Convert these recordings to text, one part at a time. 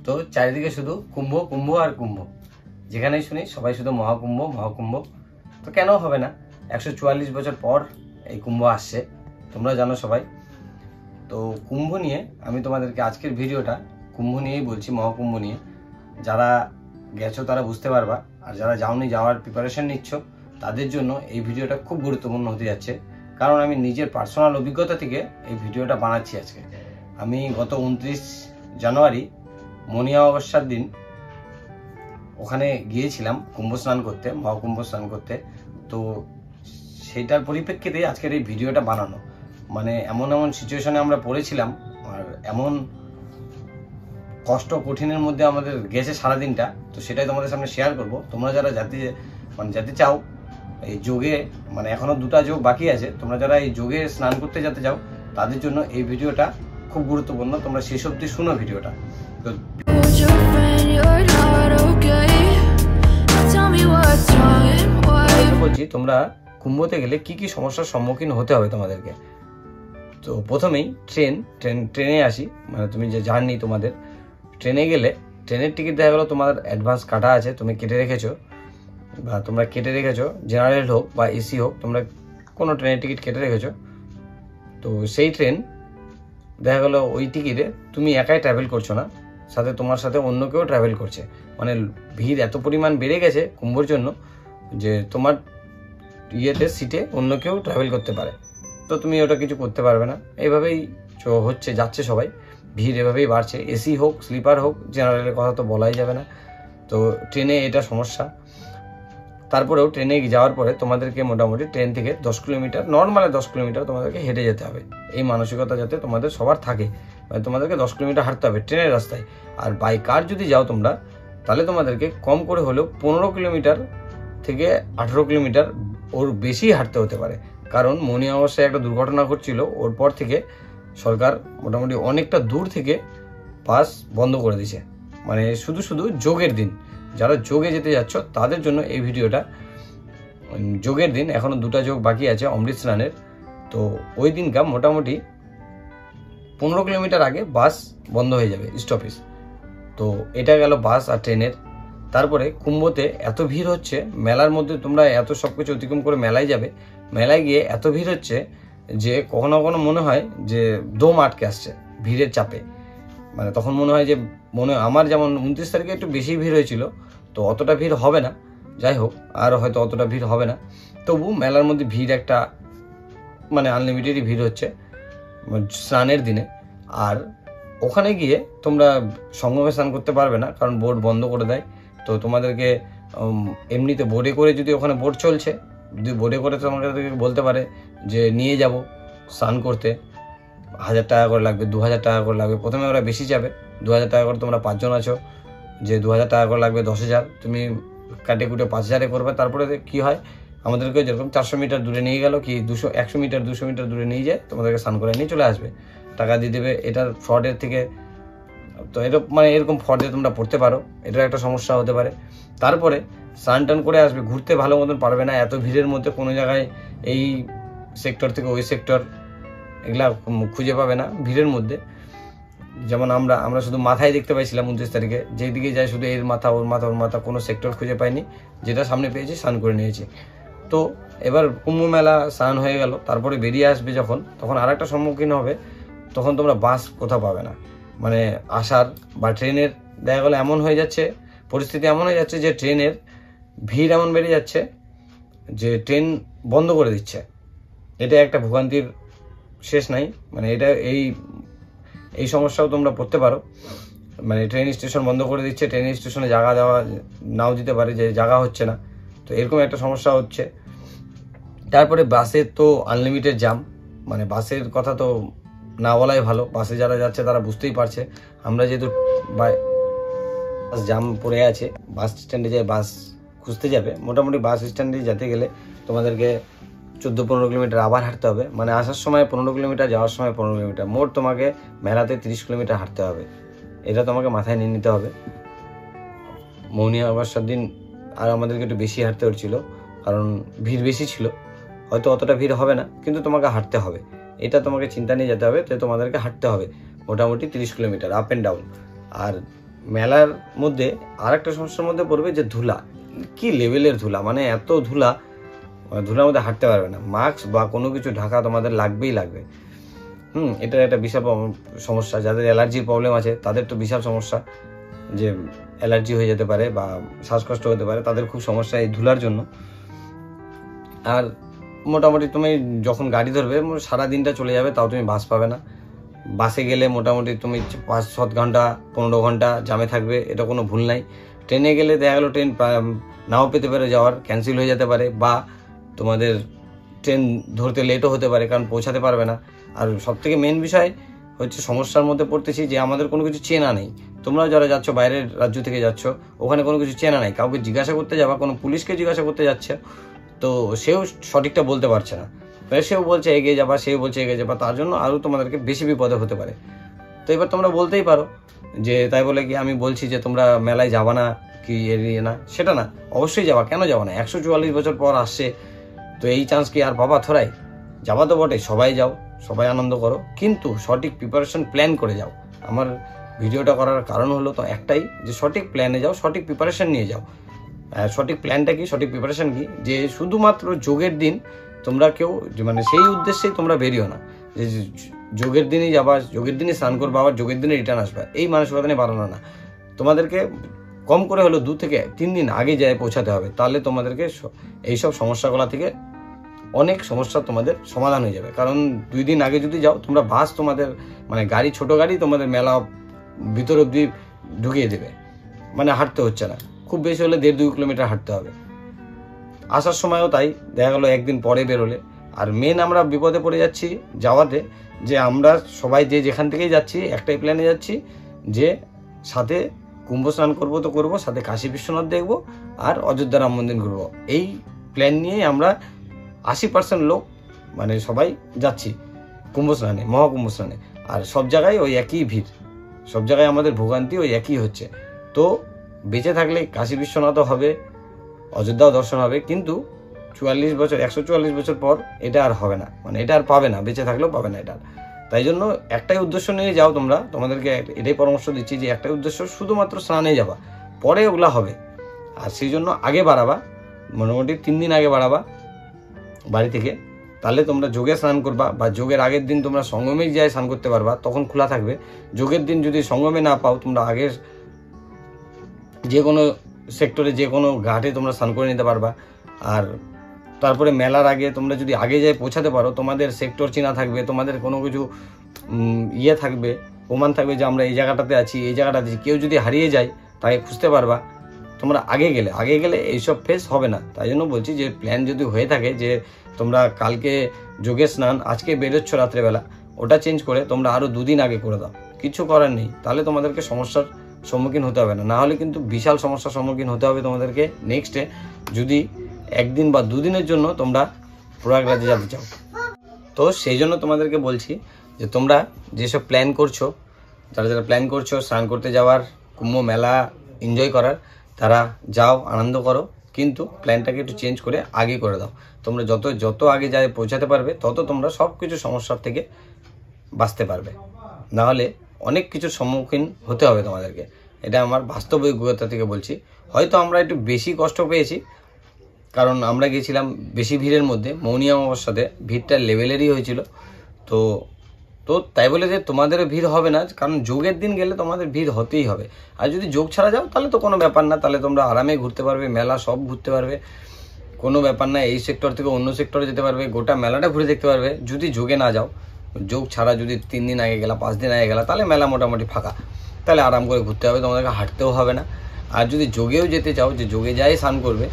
তো চারিদিকে শুধু কুম্ভ কুম্ভ আর কুম্ভ, যেখানেই শুনি সবাই শুধু মহাকুম্ভ মহাকুম্ভ। তো কেন হবে না, 144 বছর পর এই কুম্ভ আসছে, তোমরা জানো সবাই। তো কুম্ভ নিয়ে আমি তোমাদেরকে আজকের ভিডিওটা কুম্ভ নিয়েই বলছি, মহাকুম্ভ নিয়ে। যারা গেছো তারা বুঝতে পারবা, আর যারা যাওনি, যাওয়ার প্রিপারেশন নিচ্ছ, তাদের জন্য এই ভিডিওটা খুব গুরুত্বপূর্ণ হতে যাচ্ছে। কারণ আমি নিজের পার্সোনাল অভিজ্ঞতা থেকে এই ভিডিওটা বানাচ্ছি আজকে। আমি গত 29 জানুয়ারি মনিয়া অমাবস্যার দিন ওখানে গিয়েছিলাম কুম্ভ স্নান করতে, মহাকুম্ভ স্নান করতে। তো সেইটার পরিপ্রেক্ষিতে আজকের এই ভিডিওটা বানানো। মানে এমন এমন সিচুয়েশনে আমরা পড়েছিলাম, আর এমন কষ্ট কঠিনের মধ্যে আমাদের গেছে সারাদিনটা, তো সেটাই তোমাদের সামনে শেয়ার করব। তোমরা যারা যেতে চাও এই যোগে, মানে এখনো 2টা যোগ বাকি আছে, তোমরা যারা এই যোগে স্নান করতে যেতে চাও তাদের জন্য এই ভিডিওটা খুব গুরুত্বপূর্ণ। তোমরা শেষ অবধি শুনো ভিডিওটা। তো বলছি, তোমরা কুম্ভতে গেলে কি কি সমস্যার সম্মুখীন হতে হবে তোমাদেরকে। তো প্রথমেই ট্রেনে আসি। মানে তুমি যে জার্নি, তোমাদের ট্রেনে গেলে ট্রেনের টিকিট দেখা গেলো তোমার অ্যাডভান্স কাটা আছে, তুমি কেটে রেখেছো, বা তোমরা কেটে রেখেছো, জেনারেল হোক বা এসি হোক, তোমরা কোনো ট্রেনের টিকিট কেটে রেখেছো। তো সেই ট্রেন দেখা গেলো ওই টিকিটে তুমি একাই ট্রাভেল করছো না, সাথে তোমার সাথে অন্য কেউ ট্রাভেল করছে। মানে ভিড় এত পরিমাণ বেড়ে গেছে কুম্ভর জন্য যে তোমার সিটে অন্য কেউ ট্রাভেল করতে পারে, তো তুমি ওটা কিছু করতে পারবে না। এইভাবেই যাচ্ছে সবাই, ভিড় এভাবেই বাড়ছে। এসি হোক, স্লিপার হোক, জেনারেলের কথা তো বলাই যাবে না। তো ট্রেনে এটা সমস্যা। তারপরেও ট্রেনে যাওয়ার পরে তোমাদেরকে মোটামুটি ট্রেন থেকে 10 কিলোমিটার, নর্মালে 10 কিলোমিটার তোমাদেরকে হেঁটে যেতে হবে। এই মানসিকতা যাতে তোমাদের সবার থাকে, মানে তোমাদেরকে 10 কিলোমিটার হাঁটতে হবে ট্রেনের রাস্তায়। আর বাই কার যদি যাও তোমরা, তাহলে তোমাদেরকে কম করে হলেও 15 কিলোমিটার থেকে 18 কিলোমিটার ওর বেশি হাঁটতে হতে পারে। কারণ মনিয়া অমাবস্যায় একটা দুর্ঘটনা ঘটছিল, ওর পর থেকে সরকার মোটামুটি অনেকটা দূর থেকে বাস বন্ধ করে দিয়েছে। মানে শুধু যোগের দিন, যারা যোগে যেতে যাচ্ছ তাদের জন্য এই ভিডিওটা। যোগের দিন এখনো 2টা যোগ বাকি আছে অমৃত স্নানের, তো ওই দিনকা মোটামুটি 15 কিলোমিটার আগে বাস বন্ধ হয়ে যাবে স্টপেজ। তো এটা গেল বাস আর ট্রেনের। তারপরে কুম্ভতে এত ভিড় হচ্ছে, মেলার মধ্যে তোমরা এত সব কিছু অতিক্রম করে মেলায় যাবে, মেলায় গিয়ে এত ভিড় হচ্ছে যে কখনো কখনো মনে হয় যে দম আটকে আসছে ভিড়ের চাপে। মানে তখন মনে হয় যে আমার যেমন 29 তারিখে একটু বেশি ভিড় হয়েছিল, তো অতটা ভিড় হবে না, যাই হোক আর হয়তো অতটা ভিড় হবে না, তবু মেলার মধ্যে ভিড় একটা মানে আনলিমিটেডই ভিড় হচ্ছে স্নানের দিনে। আর ওখানে গিয়ে তোমরা সঙ্গমে স্নান করতে পারবে না, কারণ বোট বন্ধ করে দেয়। তো তোমাদেরকে এমনিতে বোটে করে, যদি ওখানে বোট চলছে, যদি বোটে করে তোমাদেরকে বলতে পারে যে নিয়ে যাব স্নান করতে, 1000 টাকা করে লাগবে, 2000 টাকা করে লাগবে। প্রথমে ওরা বেশি যাবে, 2000 টাকা করে, তোমরা 5 জন আছো, যে 2000 টাকা করে লাগবে, 10,000 তুমি কাটে কুটে 5000 করবে। তারপরে কি হয়, আমাদেরকে যেরকম 400 মিটার দূরে নিয়ে গেল, কি 100 মিটার 200 মিটার দূরে নিয়ে যায়, তোমাদেরকে স্নান করে নিয়ে চলে আসবে, টাকা দিয়ে দেবে। এটার ফ্রডের থেকে, তো এরকম ফ্রডে তোমরা পড়তে পারো, এটার একটা সমস্যা হতে পারে। তারপরে স্নান টান করে আসবে, ঘুরতে ভালো মতন পারবে না এত ভিড়ের মধ্যে। কোনো জায়গায় এই সেক্টর থেকে ওই সেক্টর এগুলা খুঁজে পাবে না ভিড়ের মধ্যে। যেমন আমরা শুধু মাথায় দেখতে পাইছিলাম 29 তারিখে, যেদিকে যাই শুধু এর মাথা ওর মাথা ওর মাথা, কোনো সেক্টর খুঁজে পাইনি, যেটা সামনে পেয়েছি স্নান করে নিয়েছি। তো এবার কুম্ভ মেলা স্নান হয়ে গেল, তারপরে বেরিয়ে আসবে যখন, তখন আর একটা সম্মুখীন হবে, তখন তোমরা বাস কোথাও পাবে না। মানে আসার বা ট্রেনের দেখা গেলো এমন হয়ে যাচ্ছে, পরিস্থিতি এমন হয়ে যাচ্ছে যে ট্রেনের ভিড় এমন বেড়ে যাচ্ছে যে ট্রেন বন্ধ করে দিচ্ছে। এটা একটা ভোগান্তির শেষ নাই। মানে এটা এই সমস্যাও তোমরা পড়তে পারো। মানে ট্রেন স্টেশন বন্ধ করে দিচ্ছে, ট্রেন স্টেশনে জায়গা দেওয়া নাও দিতে পারে, যে জায়গা হচ্ছে না, তো এরকম একটা সমস্যা হচ্ছে। তারপরে বাসের তো আনলিমিটেড জাম, মানে বাসের কথা তো না বলাই ভালো। বাসে যারা যাচ্ছে তারা বুঝতেই পারছে। আমরা যেহেতু বাস জাম পড়ে আছে, বাস স্ট্যান্ডে যায় বাস খুঁজতে যাবে, মোটামুটি বাস স্ট্যান্ডে যেতে গেলে তোমাদেরকে 14-15 কিলোমিটার আবার হাঁটতে হবে। মানে আসার সময় 15 কিলোমিটার, যাওয়ার সময় 15 কিলোমিটার, মোট তোমাকে মেলাতে 30 কিলোমিটার হাঁটতে হবে। এটা তোমাকে মাথায় নিয়ে নিতে হবে। মৌনিয়া অমাবস্যার দিন আর আমাদেরকে একটু বেশি হাঁটতে হচ্ছিল, কারণ ভিড় বেশি ছিল। হয়তো অতটা ভিড় হবে না, কিন্তু তোমাকে হাঁটতে হবে, এটা তোমাকে চিন্তা নিয়ে যেতে হবে। তো তোমাদেরকে হাঁটতে হবে মোটামুটি 30 কিলোমিটার আপ অ্যান্ড ডাউন। আর মেলার মধ্যে আর একটা সমস্যার মধ্যে পড়বে যে ধুলা, কি লেভেলের ধুলা, মানে এত ধুলা, ধুলার মধ্যে হাঁটতে পারবে না। মাস্ক বা কোনো কিছু ঢাকা তোমাদের লাগবেই লাগবে। এটা একটা বিশাল সমস্যা। যাদের অ্যালার্জির প্রবলেম আছে তাদের তো বিশাল সমস্যা, যে অ্যালার্জি হয়ে যেতে পারে বা শ্বাসকষ্ট হতে পারে, তাদের খুব সমস্যা এই ধুলার জন্য। আর মোটামুটি তুমি যখন গাড়ি ধরবে সারা দিনটা চলে যাবে, তাও তুমি বাস পাবে না। বাসে গেলে মোটামুটি তুমি 5-7 ঘন্টা 15 ঘন্টা জামে থাকবে, এটা কোনো ভুল নাই। ট্রেনে গেলে দেখা গেলো ট্রেন নাও পেতে পারে, যাওয়ার ক্যান্সেল হয়ে যেতে পারে, বা তোমাদের ট্রেন ধরতে লেটও হতে পারে, কারণ পৌঁছাতে পারবে না। আর সবথেকে মেন বিষয় হচ্ছে সমস্যার মধ্যে পড়তেছি যে আমাদের কোনো কিছু চেনা নেই। তোমরা যারা যাচ্ছ বাইরের রাজ্য থেকে যাচ্ছ, ওখানে কোনো কিছু চেনা নেই, কাউকে জিজ্ঞাসা করতে যাবা, কোনো পুলিশকে জিজ্ঞাসা করতে যাচ্ছে, তো সেও সঠিকটা বলতে পারছে না, সেও বলছে এগিয়ে যাবা, সেও বলছে এগিয়ে যাবা, তার জন্য আরও তোমাদেরকে বেশি বিপদে হতে পারে। তো এবার তোমরা বলতেই পারো যে তাই বলে কি আমি বলছি যে তোমরা মেলায় যাবা না কি এড়িয়ে না, সেটা না, অবশ্যই যাবা, কেন যাবা না? 144 বছর পর আসছে, তো এই চান্স কি আর পাবা থোড়াই? যাবা তো বটে, সবাই যাও, সবাই আনন্দ করো, কিন্তু সঠিক প্রিপারেশন প্ল্যান করে যাও। আমার ভিডিওটা করার কারণ হলো তো একটাই, যে সঠিক প্ল্যানে যাও, সঠিক প্রিপারেশন নিয়ে যাও। সঠিক প্ল্যানটা কি, সঠিক প্রিপারেশন কি, যে শুধুমাত্র যোগের দিন তোমরা কেউ মানে সেই উদ্দেশ্যেই তোমরা বেরিও না যে যোগের দিনই যাবা, যোগের দিনই স্নান করবা, আবার যোগের দিনে রিটার্ন আসবা, এই মানসিকতা নিয়ে বাড়ানো না। তোমাদেরকে কম করে হলো 2 থেকে 3 দিন আগে যায় পৌঁছাতে হবে, তাহলে তোমাদেরকে এইসব সমস্যাগুলো থেকে অনেক সমস্যা তোমাদের সমাধান হয়ে যাবে। কারণ 2 দিন আগে যদি যাও তোমরা, বাস তোমাদের মানে গাড়ি, ছোট গাড়ি তোমাদের মেলা ভিতর অব্দি ঢুকিয়ে দেবে, মানে হাঁটতে হচ্ছে না, খুব বেশি হলে 1.5-2 কিলোমিটার হাঁটতে হবে। আসার সময়ও তাই, দেখা গেলো একদিন পরে বেরোলে। আর মেন আমরা বিপদে পড়ে যাচ্ছি যাওয়াতে, যে আমরা সবাই যে যেখান থেকেই যাচ্ছি একটাই প্ল্যানে যাচ্ছি, যে সাথে কুম্ভ স্নান করবো তো করবো, সাথে কাশী বিশ্বনাথ দেখবো, আর অযোধ্যা রাম মন্দির ঘুরবো। এই প্ল্যান নিয়ে আমরা 80% লোক মানে সবাই যাচ্ছি কুম্ভ স্নানে, মহাকুম্ভ স্নানে। আর সব জায়গায় ওই একই ভিড়, সব জায়গায় আমাদের ভোগান্তি ওই একই হচ্ছে। তো বেঁচে থাকলে কাশী বিশ্বনাথও হবে, অযোধ্যাও দর্শন হবে, কিন্তু 144 বছর পর এটা আর হবে না, মানে এটা আর পাবে না, বেঁচে থাকলেও পাবে না এটা। তাই জন্য একটাই উদ্দেশ্য নিয়ে যাও তোমরা, তোমাদেরকে এটাই পরামর্শ দিচ্ছি যে একটাই উদ্দেশ্য, শুধুমাত্র স্নানে যাবা, পরে ওগুলা হবে। আর সেই জন্য আগে বাড়াবা, মোটামুটি 3 দিন আগে বাড়াবা বাড়ি থেকে, তাহলে তোমরা যোগে স্নান করবা, বা যোগের আগের দিন তোমরা সঙ্গমে যাই স্নান করতে পারবা, তখন খোলা থাকবে। যোগের দিন যদি সঙ্গমে না পাও, তোমরা আগের যে কোনো সেক্টরে, যে কোনো ঘাটে তোমরা স্নান করে নিতে পারবা। আর তারপরে মেলার আগে তোমরা যদি আগে যাই পৌঁছাতে পারো, তোমাদের সেক্টর চেনা থাকবে, তোমাদের কোনো কিছু ইয়ে থাকবে, প্রমাণ থাকবে যে আমরা এই জায়গাটাতে আছি, এই জায়গাটাতে আছি। কেউ যদি হারিয়ে যায় তাকে খুঁজতে পারবা তোমরা আগে গেলে এইসব ফেস হবে না। তাই জন্য বলছি যে প্ল্যান যদি হয়ে থাকে যে তোমরা কালকে যোগের স্নান আজকে বেরোচ্ছ রাত্রেবেলা, ওটা চেঞ্জ করে তোমরা আরও 2 দিন আগে করে দাও, কিছু করার নেই, তাহলে তোমাদেরকে সমস্যার সম্মুখীন হতে হবে না। না হলে কিন্তু বিশাল সমস্যার সম্মুখীন হতে হবে তোমাদেরকে নেক্সটে, যদি 1 দিন বা 2 দিনের জন্য তোমরা প্রয়াগরাজে যেতে চাও। তো সেই জন্য তোমাদেরকে বলছি যে তোমরা যেসব প্ল্যান করছো, যারা প্ল্যান করছো স্নান করতে যাওয়ার, কুম্ভ মেলা এনজয় করার, তারা যাও, আনন্দ করো, কিন্তু প্ল্যানটাকে একটু চেঞ্জ করে আগে করে দাও। তোমরা যত আগে যায় পৌঁছাতে পারবে, তত তোমরা সব কিছু সমস্যার থেকে বাঁচতে পারবে। নাহলে অনেক কিছুর সম্মুখীন হতে হবে তোমাদেরকে, এটা আমার বাস্তব অভিজ্ঞতা থেকে বলছি। হয়তো আমরা একটু বেশি কষ্ট পেয়েছি, কারণ আমরা গেছিলাম বেশি ভিড়ের মধ্যে, মৌনী অমাবস্যাতে ভিড়টা লেভেলেরই হয়েছিল। তো তাই বলে যে তোমাদেরও ভিড় হবে না, কারণ যোগের দিন গেলে তোমাদের ভিড় হতেই হবে। আর যদি যোগ ছাড়া যাও তাহলে তো কোনো ব্যাপার না, তাহলে তোমরা আরামে ঘুরতে পারবে, মেলা সব ঘুরতে পারবে, কোনো ব্যাপার না। এই সেক্টর থেকে অন্য সেক্টরে যেতে পারবে, গোটা মেলাটা ঘুরে দেখতে পারবে। যদি যোগে না যাও, যোগ ছাড়া যদি 3 দিন আগে গেলা, 5 দিন আগে গেলা, তাহলে মেলা মোটামুটি ফাঁকা, তাহলে আরাম করে ঘুরতে হবে, তোমাদেরকে হাঁটতেও হবে না। আর যদি যোগেও যেতে চাও, যে যোগে যাই স্নান করবে,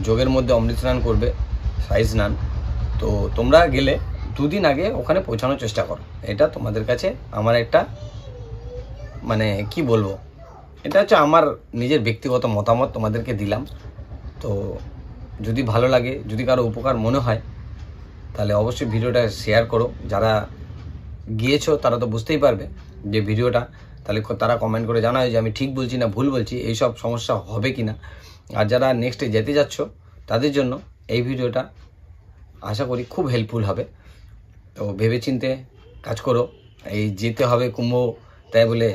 যোগের মধ্যে অমৃত স্নান করবে, সাই স্নান, তো তোমরা গেলে 2 দিন আগে ওখানে পৌঁছানোর চেষ্টা করো। এটা তোমাদের কাছে আমার একটা মানে কি বলবো, এটা হচ্ছে আমার নিজের ব্যক্তিগত মতামত তোমাদেরকে দিলাম। তো যদি ভালো লাগে, যদি কারো উপকার মনে হয়, তাহলে অবশ্যই ভিডিওটা শেয়ার করো। যারা গিয়েছো তারা তো বুঝতেই পারবে যে ভিডিওটা, তাহলে তারা কমেন্ট করে জানায় যে আমি ঠিক বলছি না ভুল বলছি, এইসব সমস্যা হবে কি না। আর যারা নেক্সটে যেতে যাচ্ছ তাদের জন্য এই ভিডিওটা আশা করি খুব হেল্পফুল হবে। তো ভেবেচিন্তে কাজ করো। এই যেতে হবে কুম্ভ, তাই বলে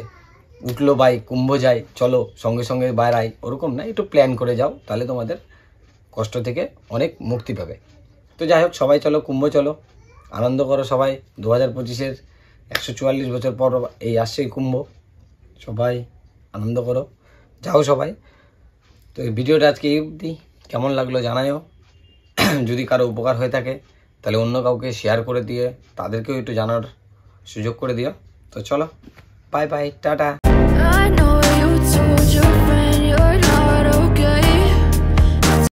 উঠলো বাই কুম্ভ যাই চলো সঙ্গে সঙ্গে বাইরাই, ওরকম না, একটু প্ল্যান করে যাও, তাহলে তোমাদের কষ্ট থেকে অনেক মুক্তি পাবে। তো যাই হোক, সবাই চলো কুম্ভ চলো, আনন্দ করো সবাই। 2025-এর 144 বছর পর এই আসছে কুম্ভ, সবাই আনন্দ করো, যাও সবাই। তো এই ভিডিওটা আজকে এই অবধি, কেমন লাগলো জানাও। যদি কারো উপকার হয়ে থাকে তাহলে অন্য কাউকে শেয়ার করে দিয়ে তাদেরকেও একটু জানার সুযোগ করে দিও। তো চলো, বাই বাই, টাটা।